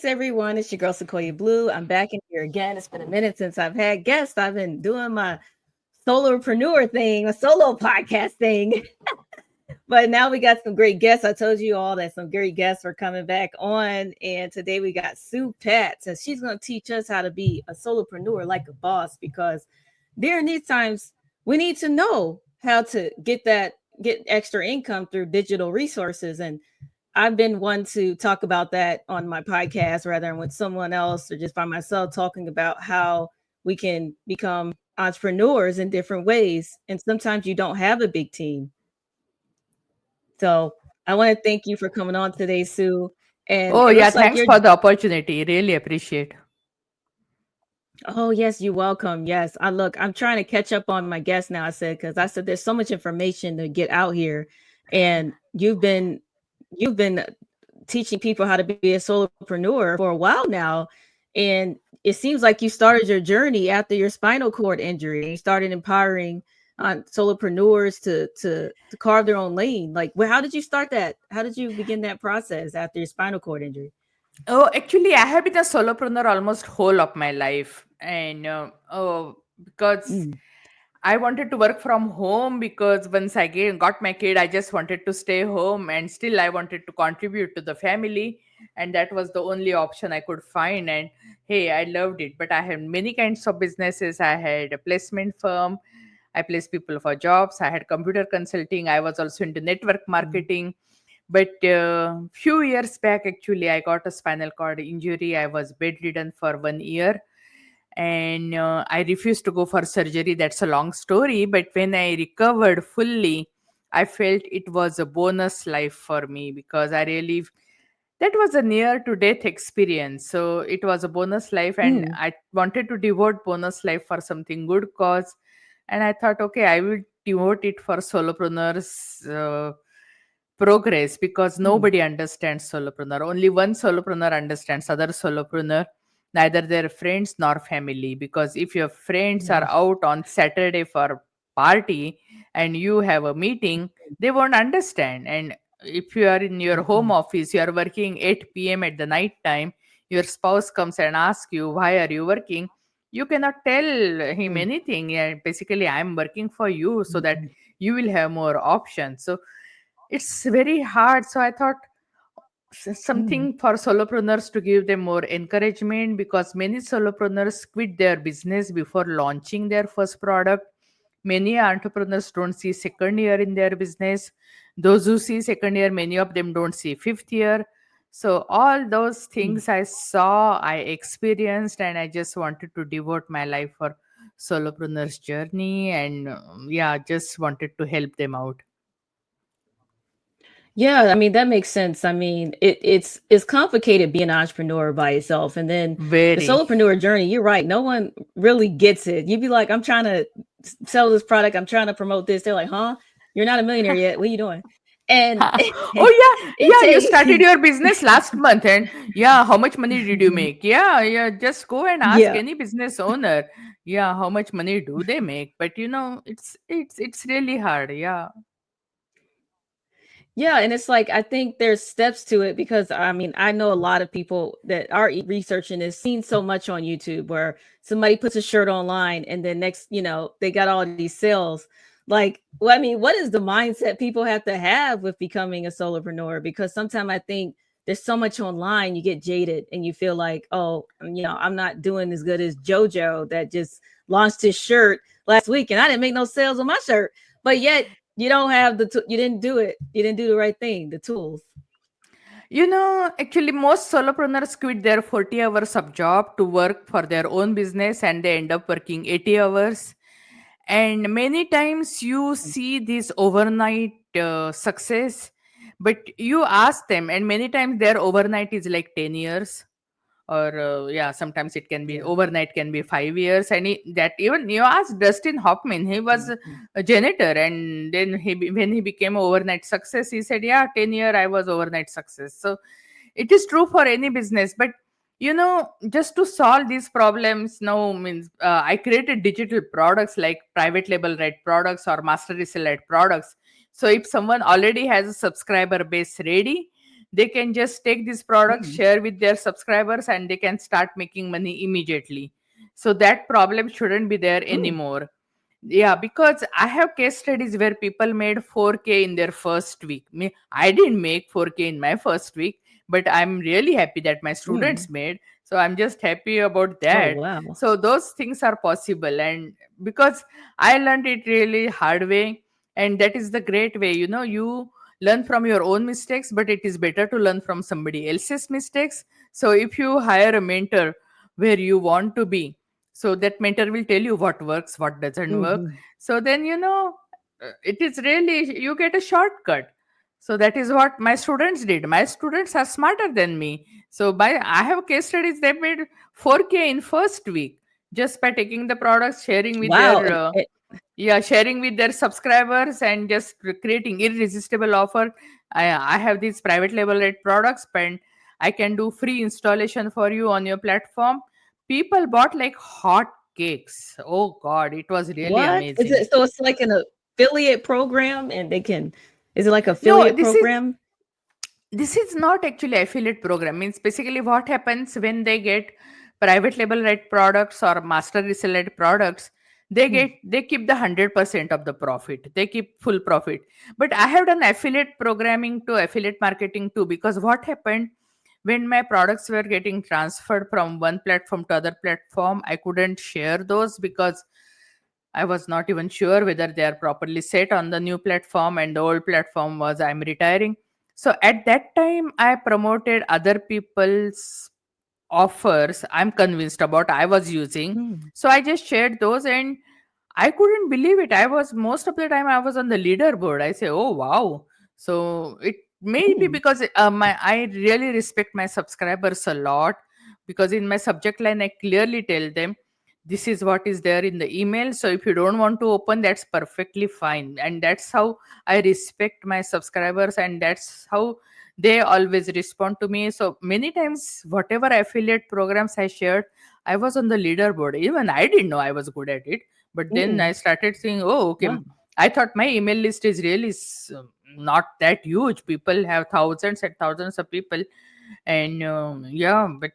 everyone. It's your girl Siquoyia Blue. I'm back in here again. It's been a minute since I've had guests. I've been doing my solopreneur thing, a solo podcast thing. But now we got some great guests. I told you all that some great guests are coming back on. And today we got Sue Patz, and she's going to teach us how to be a solopreneur like a boss, because during these times, we need to know how to get extra income through digital resources. And I've been one to talk about that on my podcast rather than with someone else or just by myself, talking about how we can become entrepreneurs in different ways. And sometimes you don't have a big team. So I want to thank you for coming on today, Sue. And Oh, it yeah. looks like Thanks you're, for the opportunity. Really appreciate. oh, yes, you're welcome. Yes. I'm trying to catch up on my guests now. Because I said there's so much information to get out here. And you've been teaching people how to be a solopreneur for a while now. And it seems like you started your journey after your spinal cord injury. You started empowering solopreneurs to carve their own lane. Like, well, how did you start that? How did you begin that process after your spinal cord injury? Oh, actually, I have been a solopreneur almost whole of my life, and because Mm, I wanted to work from home because once I got my kid, I just wanted to stay home, and still I wanted to contribute to the family, and that was the only option I could find. And hey, I loved it. But I had many kinds of businesses. I had a placement firm. I placed people for jobs. I had computer consulting. I was also into network mm, marketing. But few years back, actually, I got a spinal cord injury. I was bedridden for 1 year, and I refused to go for surgery. That's a long story. But when I recovered fully, I felt it was a bonus life for me because I really that was a near to death experience. So it was a bonus life, and mm, I wanted to devote bonus life for something good cause. And I thought, okay, I will devote it for solopreneurs. Progress, because mm. nobody understands solopreneur. Only one solopreneur understands other solopreneur, neither their friends nor family. Because if your friends are Yeah. out on Saturday for party and you have a meeting, they won't understand. And if you are in your home Mm-mm. office, you are working 8 p.m. at the night time, your spouse comes and asks you, why are you working? You cannot tell him Mm, anything. Yeah, basically, I'm working for you so that mm, you will have more options. So it's very hard. So I thought mm, something for solopreneurs to give them more encouragement, because many solopreneurs quit their business before launching their first product. Many entrepreneurs don't see second year in their business. Those who see second year, many of them don't see fifth year. So all those mm. things I saw, I experienced, and I just wanted to devote my life for solopreneurs journey, and yeah, just wanted to help them out. Yeah, I mean that makes sense. I mean, it's complicated being an entrepreneur by itself, and then the Very. solopreneur journey. You're right. No one really gets it. You'd be like, "I'm trying to sell this product. I'm trying to promote this." They're like, "Huh? You're not a millionaire yet. What are you doing?" And Oh yeah, it yeah. You takes, started your business last month, and yeah, how much money did you make? Yeah, yeah. Just go and ask yeah, any business owner. Yeah, how much money do they make? But it's really hard. Yeah. yeah, and it's like I think there's steps to it, because I mean I know a lot of people that are researching this, seen so much on YouTube where somebody puts a shirt online and then next, they got all these sales. Like, well, I mean, what is the mindset people have to have with becoming a solopreneur? Because sometimes I think there's so much online, you get jaded and you feel like, oh, I'm not doing as good as JoJo that just launched his shirt last week and I didn't make no sales on my shirt. But yet you don't have you didn't do it. You didn't do the right thing, the tools. Actually, most solopreneurs quit their 40 hours of job to work for their own business, and they end up working 80 hours. And many times you see this overnight success, but you ask them, and many times their overnight is like 10 years, or yeah, sometimes it can be Yeah. overnight, can be 5 years. And that even you ask Dustin Hoffman, he was Mhm. a janitor, and then when he became overnight success, he said, yeah, 10 year I was overnight success. So it is true for any business. But just to solve these problems now means, I created digital products like private label red products or master resale red products. So if someone already has a subscriber base ready, they can just take these products, Mm. share with their subscribers, and they can start making money immediately. So that problem shouldn't be there Mm. anymore. Yeah, because I have case studies where people made 4K in their first week. I didn't make 4K in my first week, but I'm really happy that my Mm. students made. So I'm just happy about Oh, that. wow. So those things are possible. And because I learned it really hard way, and that is the great way. You learn from your own mistakes, but it is better to learn from somebody else's mistakes. So if you hire a mentor where you want to be, so that mentor will tell you what works, what doesn't work. Mhm. So then it is really, you get a shortcut. So that is what my students did. My students are smarter than me. So by I have case studies, they made 4K in first week just by taking the products, sharing with Wow. their sharing with their subscribers, and just creating irresistible offer. I have these private label rate products, and I can do free installation for you on your platform. People bought like hot cakes. Oh god, it was really What? Is amazing. it so it's like an affiliate program and they can is it like No, affiliate program? this is not actually affiliate program. Means basically what happens when they get private label right products or master reseller products, Mm. they keep the 100% of the profit, they keep full profit. But I have done affiliate programming to affiliate marketing too, because what happened when my products were getting transferred from one platform to other platform, I couldn't share those because I was not even sure whether they are properly set on the new platform, and the old platform was I'm retiring. So at that time, I promoted other people's offers I'm convinced about I was using. Mm. So I just shared those, and I couldn't believe it. I was most of the time I was on the leaderboard. I say, oh wow. So it may be Mm. because I really respect my subscribers a lot, because in my subject line I clearly tell them this is what is there in the email. So if you don't want to open, that's perfectly fine. And that's how I respect my subscribers, and that's how they always respond to me. So many times, whatever affiliate programs I shared, I was on the leaderboard. Even I didn't know I was good at it. But then I Mm. started saying, oh, okay. Wow. I thought my email list is really not that huge. People have thousands and thousands of people. And yeah, but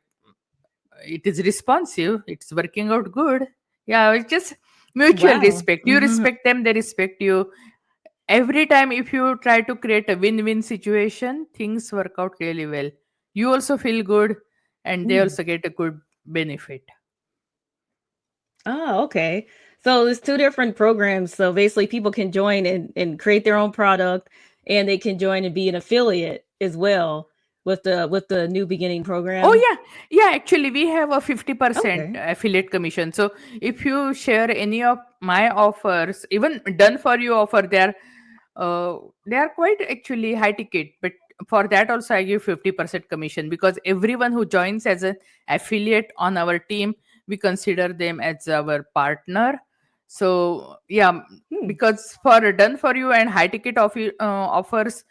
it is responsive. It's working out good. Yeah, it's just mutual Wow. respect. You Mhm. respect them, they respect you. Every time, if you try to create a win-win situation, things work out really well. You also feel good, and they Mm. also get a good benefit. Oh, okay. So there's two different programs. So basically people can join and create their own product and they can join and be an affiliate as well with the new beginning Oh program. yeah, yeah. Actually, we have a 50% Okay. affiliate commission. So if you share any of my offers, even done for you offer, uh, they are quite actually high ticket. But for that also, I give 50% commission, because everyone who joins as an affiliate on our team, we consider them as our partner. So yeah, Hmm. because for done for you and high ticket offers,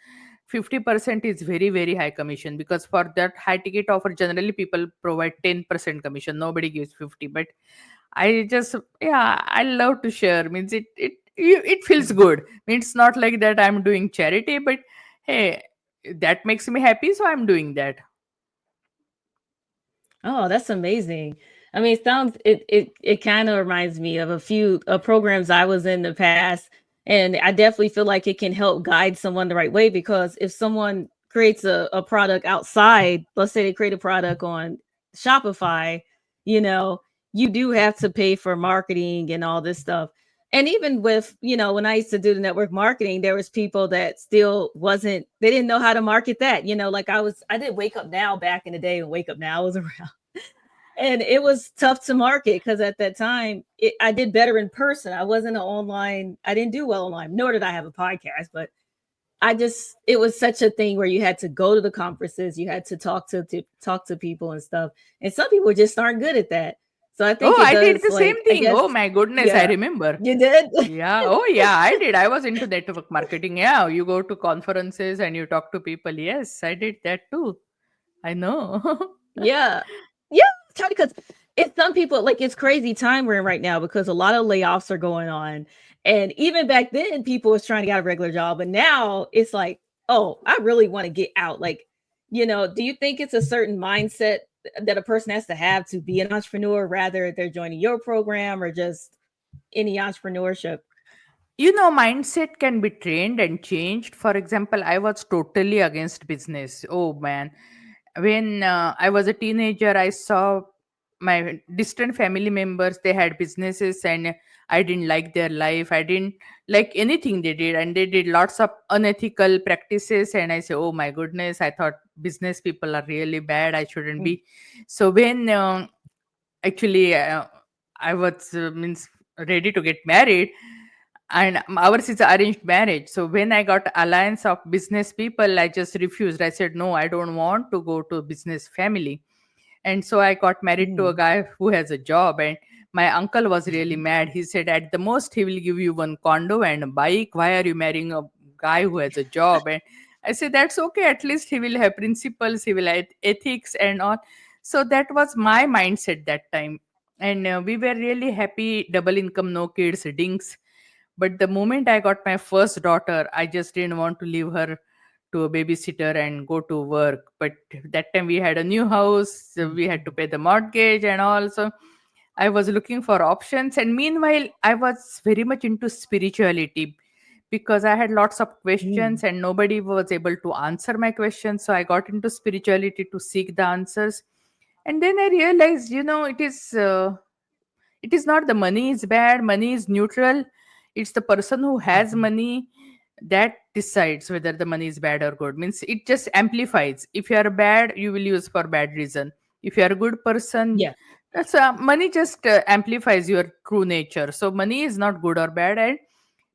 50% is very very high commission, because for that high ticket offer generally people provide 10% commission, nobody gives 50. But I just, yeah, I love to share. Means it feels Hmm. good. Means it's not like that I'm doing charity, but hey, that makes me happy, so I'm doing that. Oh, that's amazing. I mean, it kind of reminds me of a few programs I was in the past, and I definitely feel like it can help guide someone the right way because if someone creates a product outside, let's say they create a product on Shopify, you know, you do have to pay for marketing and all this stuff. And even with, when I used to do the network marketing, there was people that still wasn't, they didn't know how to market that, like I did Wake Up Now back in the day when Wake Up Now was around. And it was tough to market because at that time I did better in person. I wasn't an online. I didn't do well online, nor did I have a podcast. But it was such a thing where you had to go to the conferences, you had to talk to people and stuff. And some people just aren't good at that. So I Oh, think it I did does, the same like, I thing. guess, Oh my goodness, I yeah, remember. you did. Yeah. Oh, yeah, I did. I was into network marketing. Yeah. You go to conferences and you talk to people. Yes, I did that too. I know. Yeah. Yeah, try because it's some people like it's crazy time we're in right now because a lot of layoffs are going on. And even back then, people was trying to get a regular job, but now it's like, oh, I really want to get out. Like do you think it's a certain mindset that a person has to have to be an entrepreneur, rather they're joining your program or just any entrepreneurship? Mindset can be trained and changed. For example, I was totally against business. Oh man, when I was a teenager, I saw my distant family members, they had businesses, and I didn't like their life. I didn't like anything they did, and they did lots of unethical practices. And I say, oh my goodness, I thought business people are really bad, I shouldn't Mm. be. So when actually I was means ready to get married, and ours is arranged marriage. So when I got alliance of business people, I just refused. I said, no, I don't want to go to business family. And so I got married to a Mm. guy who has a job. And my uncle was really mad. He said, at the most he will give you one condo and a bike. Why are you marrying a guy who has a job? And I said, that's okay, at least he will have principles, he will have ethics and all. So that was my mindset that time. And we were really happy, double income, no kids, dinks. But the moment I got my first daughter, I just didn't want to leave her to a babysitter and go to work. But that time we had a new house, so we had to Mhm. pay the mortgage and all. So I was looking for options. And meanwhile, I was very much into spirituality because I had lots of questions Mm. and nobody was able to answer my questions. So I got into spirituality to seek the answers. And then I realized, it is not the money is bad, money is neutral. It's the person who has Mhm. money that decides whether the money is bad or good. Means it just amplifies. If you are bad, you will use for bad reason. If you are a good person, Yeah. that's money just amplifies your true nature. So money is not good or bad. And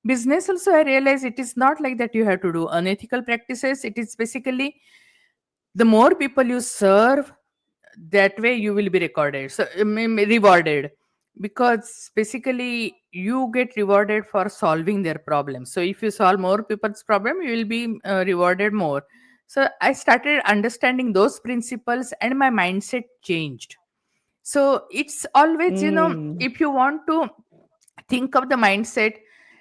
business also, I realize it is not like that you have to do unethical practices. It is basically the more people you serve, that way you will be recorded, so rewarded, because basically you get rewarded for solving their problems. So if you solve more people's problem, you will be rewarded more. So I started understanding those principles and my mindset changed. So it's always, Mm. if you want to think of the mindset,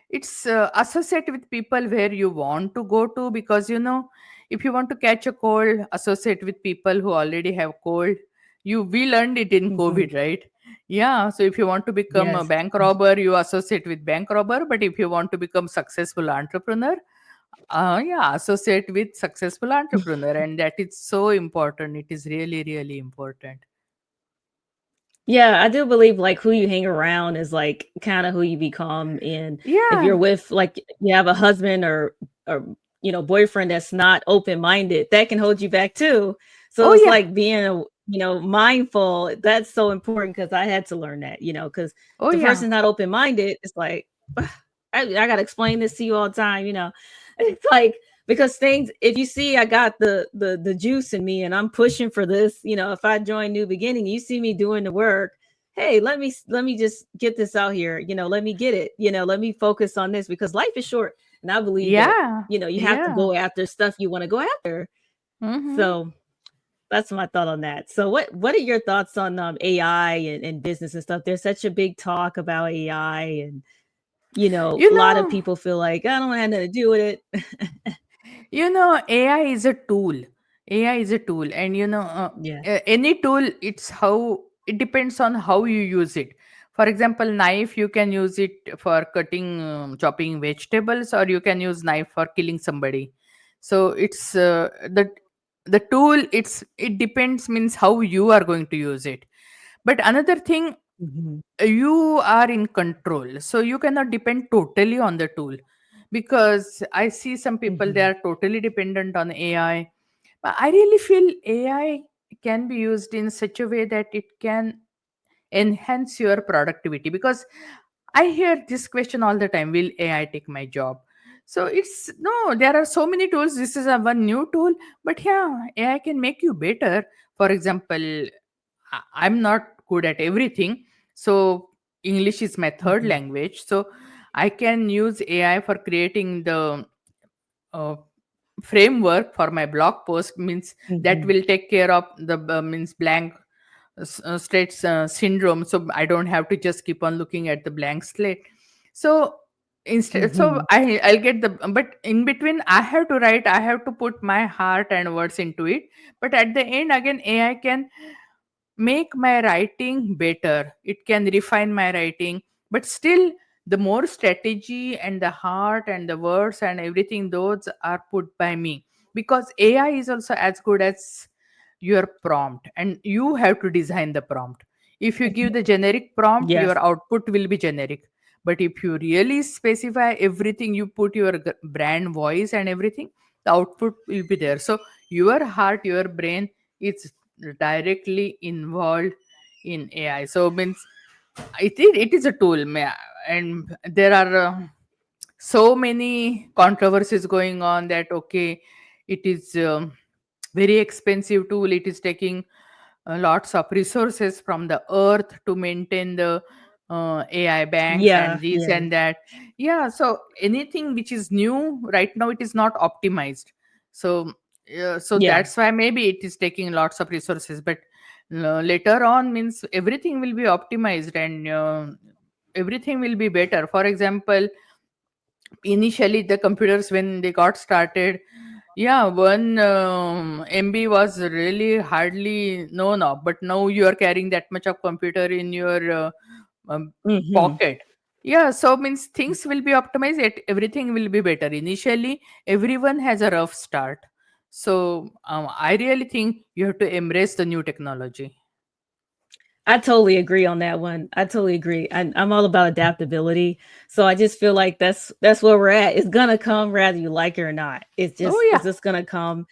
it's associate with people where you want to go to, because if you want to catch a cold, associate with people who already have cold. We learned it in Mhm. COVID, right? Yeah, so if you want to become a Yes. bank robber, you associate with bank robber. But if you want to become successful entrepreneur, yeah, associate with successful entrepreneur. And that is so important. It is really, really important. Yeah, I do believe like who you hang around is like kind of who you become. And if you're Yeah. with like you have a husband or boyfriend that's not open minded, that can hold you back too. So Oh it's yeah. like being mindful. That's so important because I had to learn that. Because Oh if the yeah. person's not open minded, it's like I gotta explain this to you all the time. It's like because things if you see I got the juice in me and I'm pushing for this, if I join New Beginning, you see me doing the work. Hey, let me just get this out here, let me get it, let me focus on this because life is short. And I believe that, Yeah. you have to Yeah. go after stuff you want to go after. Mm-hmm. So that's my thought on that. So what are your thoughts on AI and business and stuff? There's such a big talk about AI and You a lot of know, people feel like I don't have nothing to do with it. AI is a tool. AI is a tool, and Yeah. any tool, it's how it depends on how you use it. For example, knife, you can use it for cutting, chopping vegetables, or you can use knife for killing somebody. So it's the tool. It depends, means how you are going to use it. But another thing, Mhm. you are in control, so you cannot depend totally on the tool, because I see some people, they Mhm. are totally dependent on AI. But I really feel AI can be used in such a way that it can enhance your productivity, because I hear this question all the time, will AI take my job? So it's no, there are so many tools, this is a one new tool. But yeah, AI can make you better. For example, I'm not good at everything. So English is my third Mhm. language. So I can use AI for creating the uh, framework for my blog post, means that Mhm. will take care of the means blank states syndrome. So I don't have to just keep on looking at the blank slate. So instead, so Hmm. I'll get the, but in between I have to write, I have to put my heart and words into it. But at the end, again, AI can make my writing better, it can refine my writing, but still the more strategy and the heart and the words and everything, those are put by me, because AI is also as good as your prompt, and you have to design the prompt. If you give the generic prompt, Yes. your output will be generic. But if you really specify everything, you put your brand voice and everything, the output will be there. So your heart, your brain is directly involved in AI. So means it is a tool, and there are so many controversies going on that okay, it is very expensive tool. It is taking lots of resources from the earth to maintain the AI banks Yeah. and this Yeah. and that. Yeah, so anything which is new right now, it is not optimized. So so Yeah. that's why maybe it is taking lots of resources, but later on means everything will be optimized, and everything will be better. For example, initially the computers when they got started, yeah, one MB was really hardly known of, but now you are carrying that much of computer in your Hmm. pocket. Yeah, so means things will be optimized, everything will be better. Initially everyone has a rough start. So I really think you have to embrace the new technology. I totally agree on that one. I totally agree. I'm all about adaptability. So I just feel like that's where we're at. It's gonna come whether you like it or not. Oh It's yeah. just gonna come,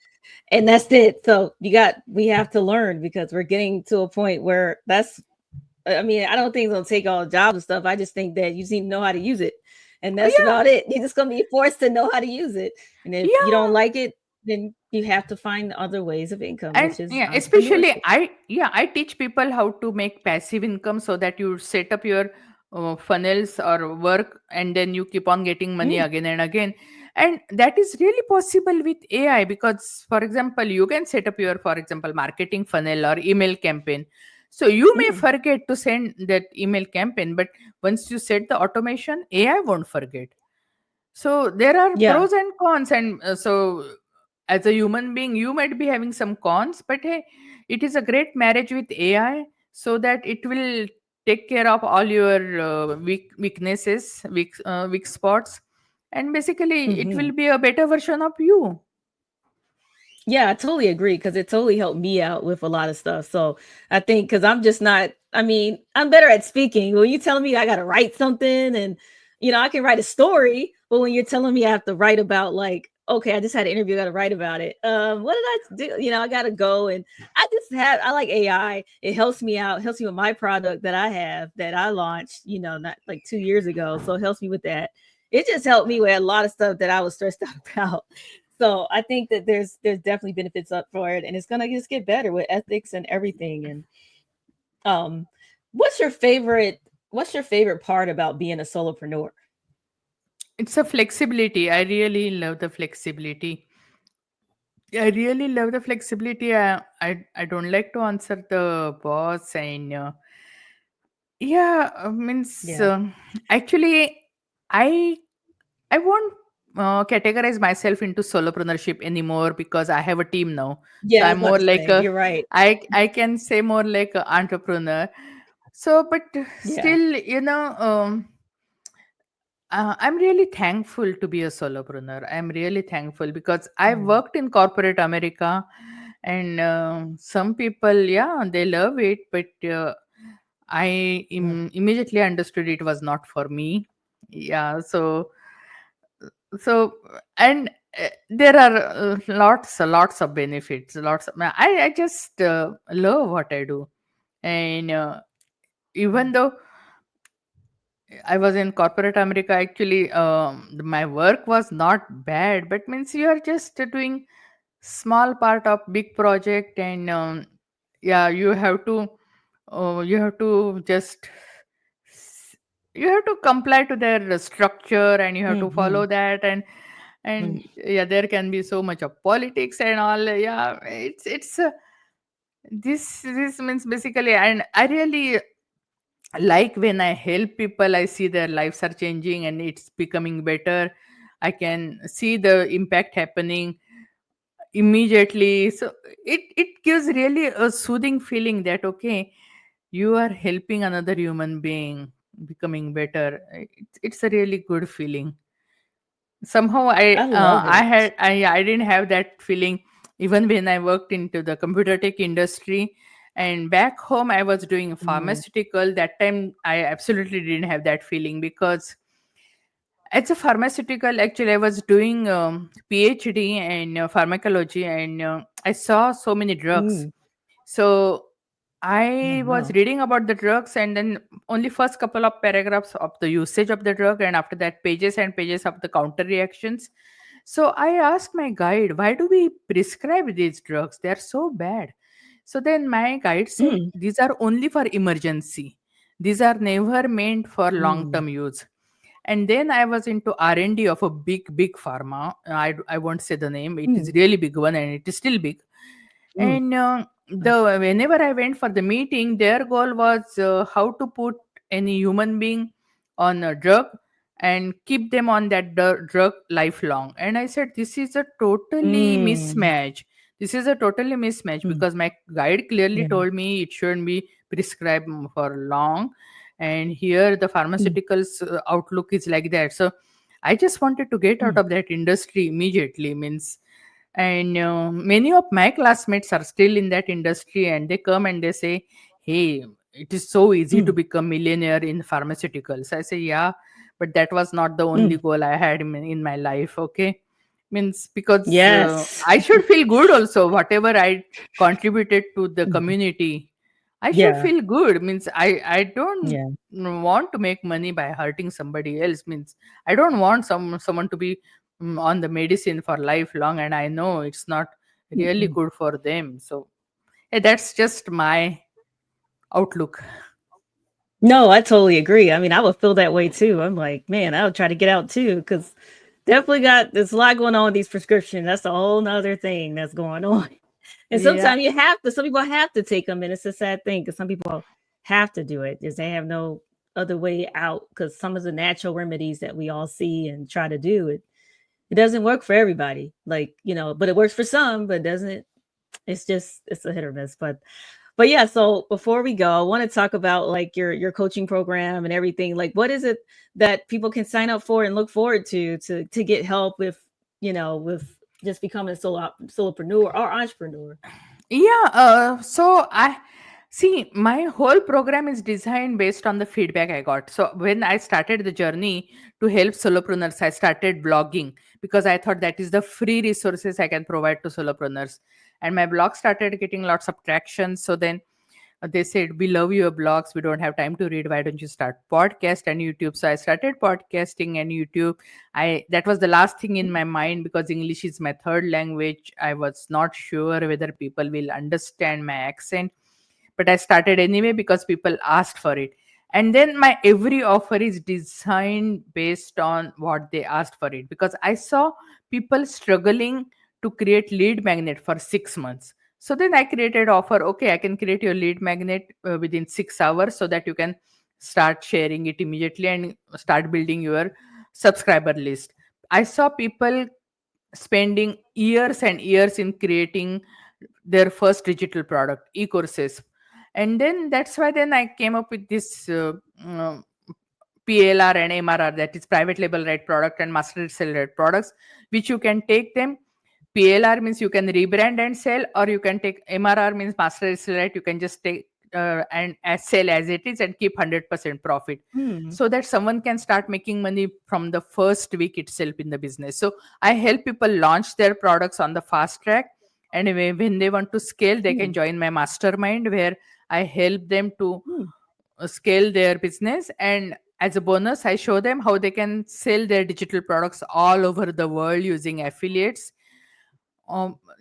and that's it. So we have to learn because we're getting to a point where that's. I mean, I don't think it's gonna take all the jobs and stuff. I just think that you just need to know how to use it, and Oh that's yeah. about it. You're just gonna be forced to know how to use it, and if you don't Yeah. like it, then you have to find other ways of income, And which is yeah, especially entrepreneurship. I teach people how to make passive income, so that you set up your funnels or work, and then you keep on getting money Mm, again and again. And that is really possible with AI, because for example, you can set up your, for example, marketing funnel or email campaign. So you may mm. forget to send that email campaign, but once you set the automation, AI won't forget. So there are Yeah. pros and cons, and so as a human being, you might be having some cons, but hey, it is a great marriage with AI, so that it will take care of all your weaknesses, weak spots, and basically it Hmm. will be a better version of you. Yeah, I totally agree because it totally helped me out with a lot of stuff. So I think because I'm just not, I mean, I'm better at speaking. When you telling me I got to write something and, I can write a story, but when you're telling me I have to write about, like, okay, I just had an interview, I got to write about it. What did I do? I got to go and I like AI. It helps me out, helps me with my product that I have that I launched, not like 2 years ago. So it helps me with that. It just helped me with a lot of stuff that I was stressed out about. So I think that there's definitely benefits up for it, and it's gonna just get better with ethics and everything. And um, what's your favorite what's your favorite part about being a solopreneur? It's a flexibility. I really love the flexibility. I really love the flexibility. I don't like to answer the boss, and yeah, means Yeah. actually, I I won't categorize myself into solopreneurship anymore, because I have a team now. So Yeah, I I'm was about more to like say, a, you're right. I can say more like an entrepreneur. So, but Yeah. still, I'm really thankful to be a solopreneur. I'm really thankful because I Mm, worked in corporate America, and some people, yeah, they love it, but mm, immediately understood it was not for me. Yeah, so and there are lots of benefits. I just love what I do, and even though I was in corporate America, actually, my work was not bad, but means you are just doing small part of big project, and yeah, you have to just s- you have to comply to their structure, and you have to mhm, follow that, mm, and yeah, there can be so much of politics and all. Yeah, it's this means basically, and I really Like when I help people, I see their lives are changing and it's becoming better. I can see the impact happening immediately. So it gives really a soothing feeling that okay, you are helping another human being becoming better. It's a really good feeling. Somehow I love it. I didn't have that feeling even when I worked into the computer tech industry. And back home I was doing Mm, pharmaceutical. That time I absolutely didn't have that feeling, because it's a pharmaceutical. Actually, I was doing PhD in pharmacology, and I saw so many drugs. mm, So I was wow. reading about the drugs, and then only first couple of paragraphs of the usage of the drug, and after that pages and pages of the counter reactions. So I asked my guide, why do we prescribe these drugs? They are so bad. So then my guide said, Mm, these are only for emergency. These are never meant for long mm, term use. And then I was into R&D of a big pharma. I won't say the name. It is mm, really big one, and it is still big. mm, And the whenever I went for the meeting, their goal was how to put any human being on a drug and keep them on that drug lifelong. And I said, this is a totally mm, mismatch. This is a totally mismatch, mm, because my guide clearly yeah. told me it shouldn't be prescribed for long, and here the Mm, pharmaceuticals outlook is like that. So I just wanted to get out mm, of that industry immediately. Means, and many of my classmates are still in that industry, and they come and they say, hey, it is so easy to mm, become millionaire in pharmaceuticals. I say, yeah, but that was not the only mm. goal I had in my life. Okay, means, because Yes. I should feel good also, whatever I contributed to the Mhm. community. I should Yeah. feel good. Means, I don't Yeah. want to make money by hurting somebody else. Means, I don't want someone to be on the medicine for lifelong, and I know it's not really Mm-mm. good for them. So that's just my outlook. No, I totally agree. I mean, I would feel that way too. I'm like, man, I would try to get out too, because definitely got there's a lot going on with these prescriptions. That's a whole nother thing that's going on. And Yeah. sometimes you have to, some people have to take them, and it's a sad thing because some people have to do it because they have no other way out. Because some of the natural remedies that we all see and try to do, it doesn't work for everybody. Like, but it works for some, but doesn't. It's just it's a hit or miss. But yeah, so before we go, I want to talk about like your coaching program and everything. Like what is it that people can sign up for and look forward to get help with, with just becoming a solopreneur or entrepreneur? Yeah, so I see my whole program is designed based on the feedback I got. So when I started the journey to help solopreneurs, I started blogging because I thought that is the free resources I can provide to solopreneurs. And my blog started getting lots of traction. So then they said, we love your blogs, we don't have time to read, why don't you start podcast and YouTube? So I started podcasting and YouTube. I That was the last thing in my mind, because English is my third language. I was not sure whether people will understand my accent, but I started anyway because people asked for it. And then my every offer is designed based on what they asked for it, because I saw people struggling to create lead magnet for 6 months. So then I created offer, okay, I can create your lead magnet within 6 hours, so that you can start sharing it immediately and start building your subscriber list. I saw people spending years and years in creating their first digital product, e-courses. And then that's why then I came up with this uh, PLR and MRR, that is private label right product and master sell right products, which you can take them. PLR means you can rebrand and sell, or you can take MRR means master sell right. You can just take and sell as it is and keep 100% profit, Hmm. so that someone can start making money from the first week itself in the business. So I help people launch their products on the fast track. Anyway, when they want to scale, they Hmm. can join my mastermind, where I help them to Hmm. scale their business. And as a bonus, I show them how they can sell their digital products all over the world using affiliates,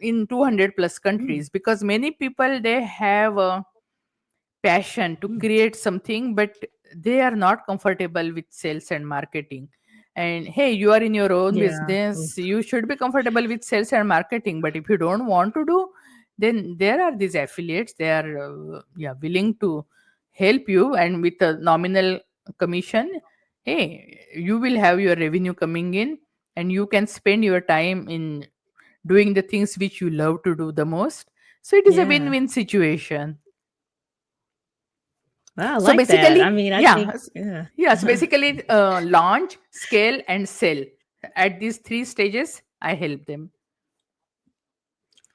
in 200 plus Hmm. countries, because many people, they have a passion to Hmm. create something, but they are not comfortable with sales and marketing. And hey, you are in your own Yeah. business, Oof. you should be comfortable with sales and marketing. But if you don't want to do, then there are these affiliates, they are yeah, willing to help you, and with a nominal commission, hey, you will have your revenue coming in, and you can spend your time in doing the things which you love to do the most. So it is a Yeah. win-win situation. Wow, I So like that. I basically, mean, I yeah, think, yeah. so basically, launch, scale, and sell. At these three stages, I help them.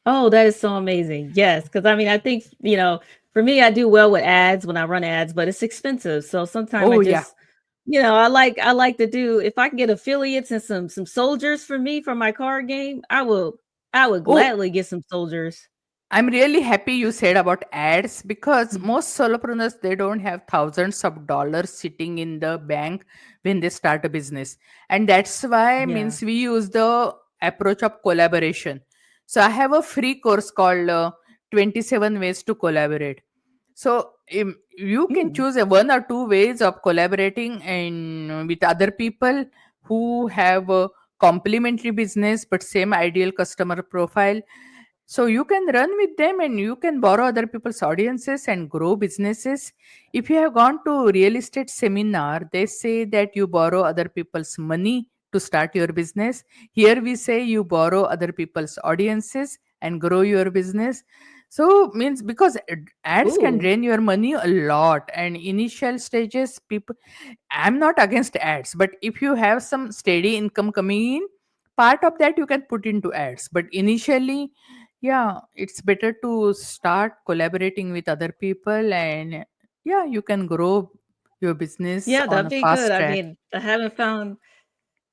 Oh, that is so amazing. Yes, because I mean, I think, for me, I do well with ads when I run ads, but it's expensive. So sometimes I Oh yeah. just, I like to do, if I can get affiliates and some soldiers for me for my card game, I would Oh, gladly get some soldiers. I'm really happy you said about ads, because Mhm. most solopreneurs, they don't have thousands of dollars sitting in the bank when they start a business, and that's why Yeah. means we use the approach of collaboration. So I have a free course called 27 ways to collaborate. So you can Mm. choose a one or two ways of collaborating and with other people who have a complementary business but same ideal customer profile. So you can run with them and you can borrow other people's audiences and grow businesses. If you have gone to real estate seminar, they say that you borrow other people's money to start your business. Here we say you borrow other people's audiences and grow your business. So means because ads can Ooh. drain your money a lot, and initial stages people, I'm not against ads, but if you have some steady income coming in, part of that you can put into ads. But initially, yeah, it's better to start collaborating with other people, and yeah, you can grow your business Yeah, on that'd a be good. fast I track. mean, I haven't found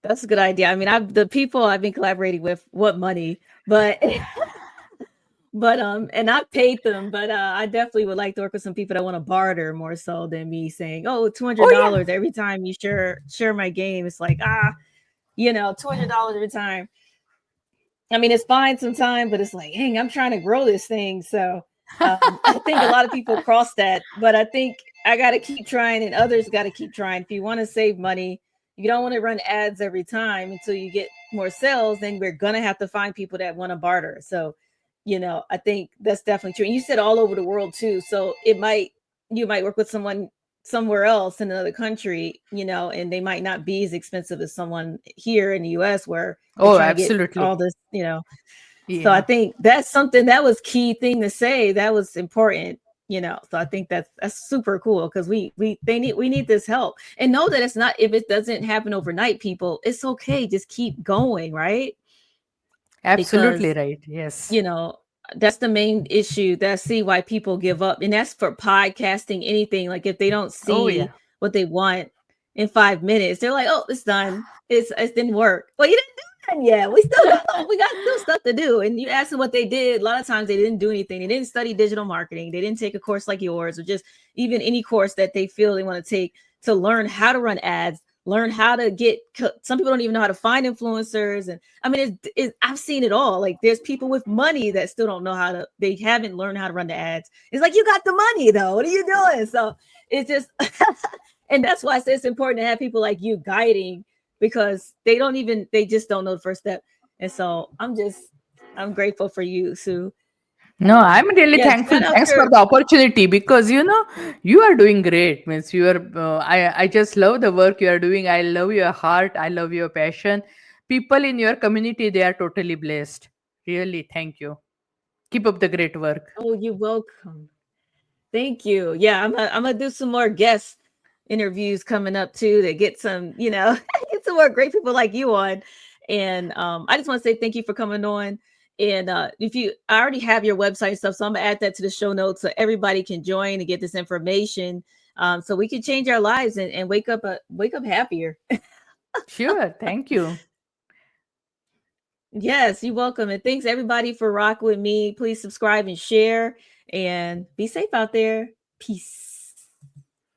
that's a good idea. I mean, the people I've been collaborating with want money, but and I paid them, but I definitely would like to work with some people that want to barter more so than me saying, "Oh, two hundred Oh yeah. dollars every time you share my game." It's like, $200 every time. I mean, it's fine sometimes, but it's like, "Dang, I'm trying to grow this thing." So, I think a lot of people cross that, but I think I got to keep trying, and others got to keep trying. If you want to save money, you don't want to run ads every time until you get more sales. Then we're gonna have to find people that want to barter. So, I think that's definitely true. And you said all over the world too, so you might work with someone somewhere else in another country, and they might not be as expensive as someone here in the US where you're Oh, trying to get all absolutely. this. So I Yeah. think that's something that was key thing to say. That was important. So I think that's super cool because we need this help and know that it's not if it doesn't happen overnight, people, it's okay. Just keep going, right? Absolutely Because right. Yes. you know, that's the main issue that I see why people give up. And that's for podcasting, anything. Like if they don't Oh see yeah. what they want in 5 minutes, they're like, oh, it's done. It didn't work. Well, you didn't do that yet. We got still stuff to do. And you ask them what they did. A lot of times they didn't do anything. They didn't study digital marketing. They didn't take a course like yours or just even any course that they feel they want to take to learn how to run ads, learn how to get some people don't even know how to find influencers. And I mean, I've seen it all. Like there's people with money that still don't know they haven't learned how to run the ads. It's like, you got the money though. What are you doing? So it's just, and that's why I say it's important to have people like you guiding because they just don't know the first step. And so I'm grateful for you, Sue. No, I'm really Yes, thankful. shout out Thanks for your, the opportunity, because you are doing great. Means you are. I just love the work you are doing. I love your heart. I love your passion. People in your community, they are totally blessed. Really, thank you. Keep up the great work. oh, you're welcome. Thank you. Yeah, I'm gonna do some more guest interviews coming up too to get some, get some more great people like you on. And I just want to say thank you for coming on. And if you I already have your website and stuff, so I'm gonna add that to the show notes so everybody can join and get this information. So we can change our lives and wake up happier. Sure. Thank you. Yes, you're welcome. And thanks everybody for rocking with me. Please subscribe and share and be safe out there. Peace.